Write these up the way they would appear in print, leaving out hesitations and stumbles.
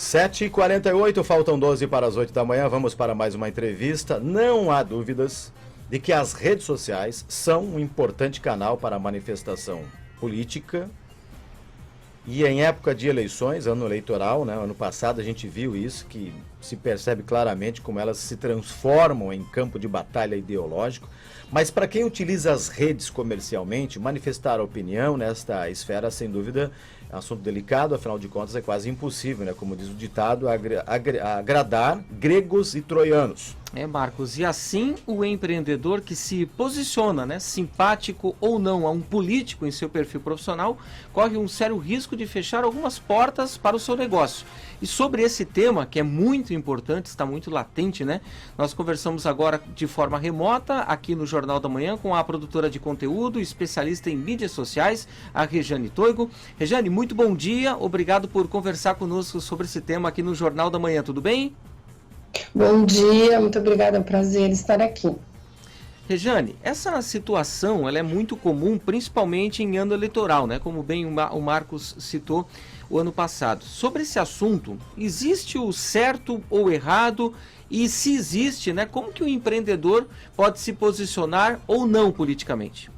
7h48, faltam 12 para as 8 da manhã, vamos para mais uma entrevista. Não há dúvidas de que as redes sociais são um importante canal para a manifestação política. E em época de eleições, ano eleitoral, né, ano passado a gente viu isso, que se percebe claramente como elas se transformam em campo de batalha ideológico. Mas para quem utiliza as redes comercialmente, manifestar a opinião nesta esfera, sem dúvida, é um assunto delicado, afinal de contas é quase impossível, né? Como diz o ditado, agradar gregos e troianos. Marcos, e assim o empreendedor que se posiciona, né, simpático ou não a um político em seu perfil profissional, corre um sério risco de fechar algumas portas para o seu negócio. E sobre esse tema, que é muito importante, está muito latente, né? Nós conversamos agora de forma remota aqui no Jornal da Manhã com a produtora de conteúdo, especialista em mídias sociais, a Rejane Toigo. Rejane, muito bom dia, obrigado por conversar conosco sobre esse tema aqui no Jornal da Manhã, tudo bem? Bom dia, muito obrigada, é um prazer estar aqui. Rejane, essa situação ela é muito comum, principalmente em ano eleitoral, né? Como bem o Marcos citou o ano passado. Sobre esse assunto, existe o certo ou errado? E se existe, né? Como que o empreendedor pode se posicionar ou não politicamente?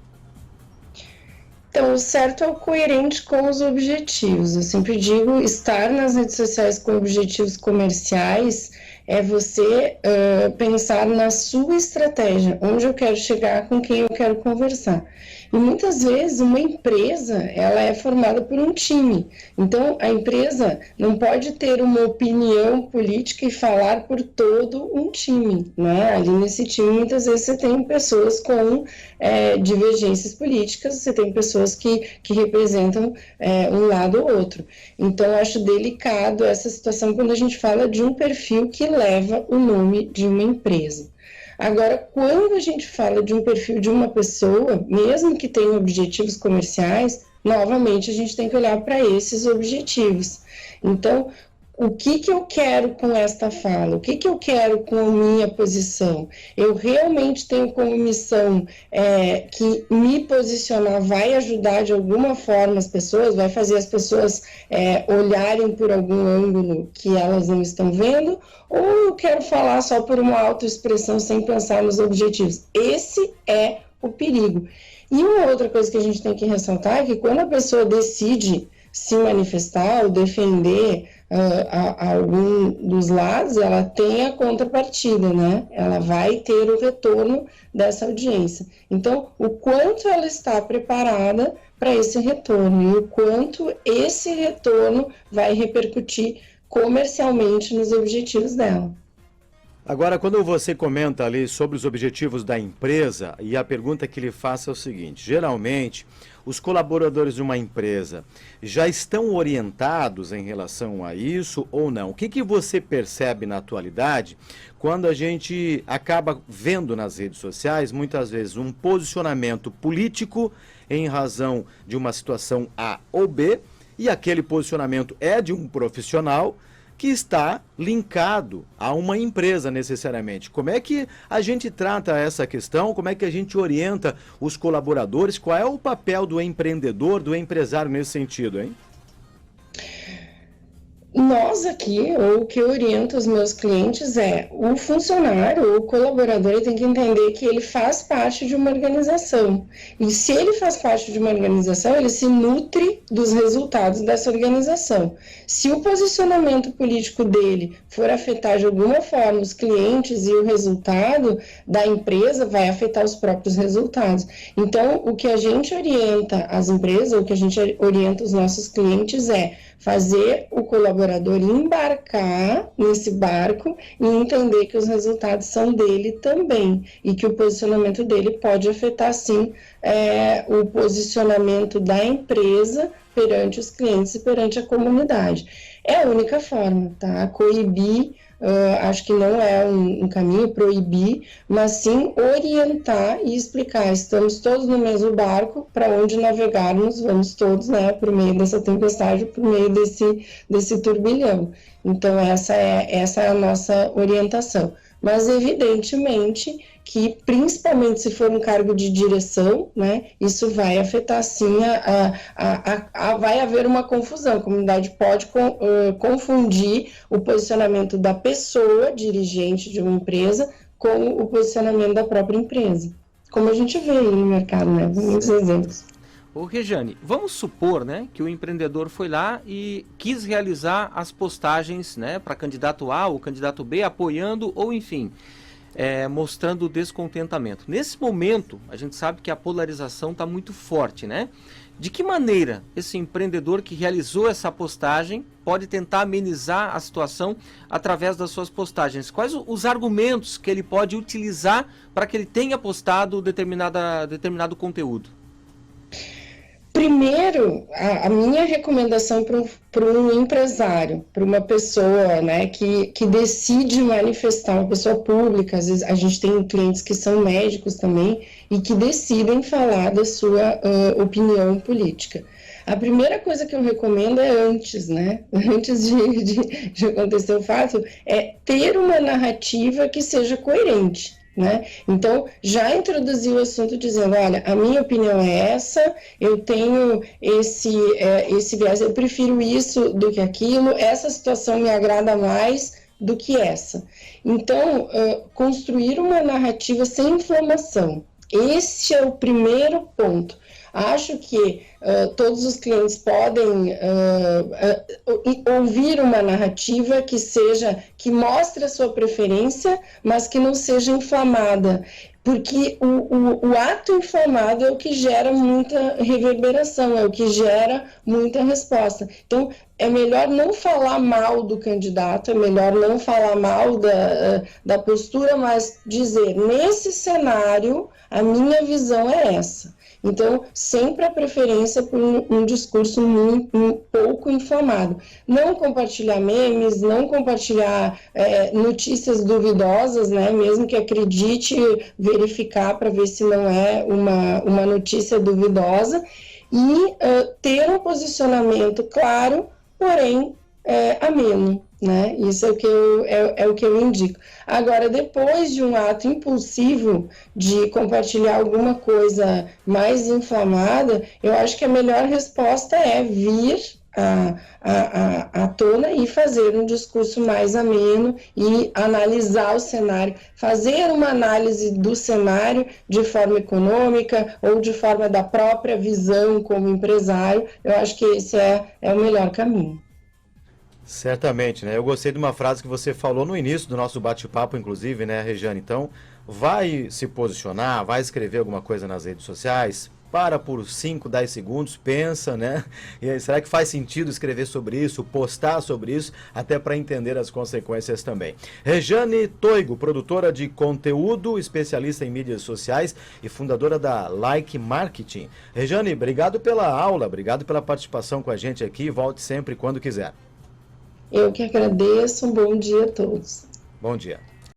Então, o certo é o coerente com os objetivos. Eu sempre digo, estar nas redes sociais com objetivos comerciais é você pensar na sua estratégia, onde eu quero chegar, com quem eu quero conversar. E muitas vezes uma empresa, ela é formada por um time. Então, a empresa não pode ter uma opinião política e falar por todo um time, né? Ali nesse time, muitas vezes você tem pessoas com divergências políticas, você tem pessoas que representam um lado ou outro. Então, eu acho delicado essa situação quando a gente fala de um perfil que leva o nome de uma empresa. Agora, quando a gente fala de um perfil de uma pessoa, mesmo que tenha objetivos comerciais, novamente a gente tem que olhar para esses objetivos. Então, o que eu quero com esta fala? O que eu quero com a minha posição? Eu realmente tenho como missão que me posicionar vai ajudar de alguma forma as pessoas, vai fazer as pessoas olharem por algum ângulo que elas não estão vendo, ou eu quero falar só por uma autoexpressão sem pensar nos objetivos? Esse é o perigo. E uma outra coisa que a gente tem que ressaltar é que quando a pessoa decide se manifestar ou defender algum dos lados, ela tem a contrapartida, né? Ela vai ter o retorno dessa audiência. Então, o quanto ela está preparada para esse retorno e o quanto esse retorno vai repercutir comercialmente nos objetivos dela. Agora, quando você comenta ali sobre os objetivos da empresa, e a pergunta que lhe faço é o seguinte: geralmente, os colaboradores de uma empresa já estão orientados em relação a isso ou não? O que você percebe na atualidade quando a gente acaba vendo nas redes sociais, muitas vezes, um posicionamento político em razão de uma situação A ou B, e aquele posicionamento é de um profissional que está linkado a uma empresa necessariamente? Como é que a gente trata essa questão? Como é que a gente orienta os colaboradores? Qual é o papel do empreendedor, do empresário nesse sentido, hein? Nós aqui, ou o que eu oriento os meus clientes o funcionário, o colaborador, ele tem que entender que ele faz parte de uma organização. E se ele faz parte de uma organização, ele se nutre dos resultados dessa organização. Se o posicionamento político dele for afetar de alguma forma os clientes e o resultado da empresa, vai afetar os próprios resultados. Então, o que a gente orienta as empresas, o que a gente orienta os nossos clientes fazer o colaborador embarcar nesse barco e entender que os resultados são dele também e que o posicionamento dele pode afetar, sim, o posicionamento da empresa perante os clientes e perante a comunidade. É a única forma, tá? Coibir, acho que não é um caminho, proibir, mas sim orientar e explicar. Estamos todos no mesmo barco, para onde navegarmos, vamos todos, né, por meio dessa tempestade, por meio desse turbilhão. Então, essa é a nossa orientação. Mas, evidentemente, que, principalmente se for um cargo de direção, né, isso vai afetar, sim, vai haver uma confusão. A comunidade pode confundir o posicionamento da pessoa, dirigente de uma empresa, com o posicionamento da própria empresa. Como a gente vê aí no mercado, né, muitos exemplos. Ô Rejane, vamos supor, né, que o empreendedor foi lá e quis realizar as postagens, né, para candidato A ou candidato B, apoiando ou enfim, mostrando descontentamento. Nesse momento, a gente sabe que a polarização está muito forte, né? De que maneira esse empreendedor que realizou essa postagem pode tentar amenizar a situação através das suas postagens? Quais os argumentos que ele pode utilizar para que ele tenha postado determinado conteúdo? Primeiro, a minha recomendação para um empresário, para uma pessoa, né, que decide manifestar, uma pessoa pública, às vezes a gente tem clientes que são médicos também e que decidem falar da sua opinião política. A primeira coisa que eu recomendo é antes, né? Antes de acontecer o fato, é ter uma narrativa que seja coerente. Né? Então, já introduzi o assunto dizendo, olha, a minha opinião é essa, eu tenho esse viés, eu prefiro isso do que aquilo, essa situação me agrada mais do que essa. Então, construir uma narrativa sem inflamação, esse é o primeiro ponto. Acho que todos os clientes podem ouvir uma narrativa que mostre a sua preferência, mas que não seja inflamada, porque o ato inflamado é o que gera muita reverberação, é o que gera muita resposta. Então, é melhor não falar mal do candidato, é melhor não falar mal da postura, mas dizer, nesse cenário, a minha visão é essa. Então, sempre a preferência por um discurso um pouco inflamado. Não compartilhar memes, não compartilhar notícias duvidosas, né? Mesmo que acredite, verificar para ver se não é uma notícia duvidosa. E ter um posicionamento claro, porém ameno. Né? Isso é o que eu indico. Agora, depois de um ato impulsivo de compartilhar alguma coisa mais inflamada, eu acho que a melhor resposta é vir à tona e fazer um discurso mais ameno e analisar o cenário, fazer uma análise do cenário de forma econômica ou de forma da própria visão como empresário. Eu acho que esse é o melhor caminho. Certamente, né? Eu gostei de uma frase que você falou no início do nosso bate-papo, inclusive, né, Rejane? Então, vai se posicionar, vai escrever alguma coisa nas redes sociais, para por 5, 10 segundos, pensa, né? E aí, será que faz sentido escrever sobre isso, postar sobre isso, até para entender as consequências também. Rejane Toigo, produtora de conteúdo, especialista em mídias sociais e fundadora da Like Marketing. Rejane, obrigado pela aula, obrigado pela participação com a gente aqui, volte sempre quando quiser. Eu que agradeço, um bom dia a todos. Bom dia.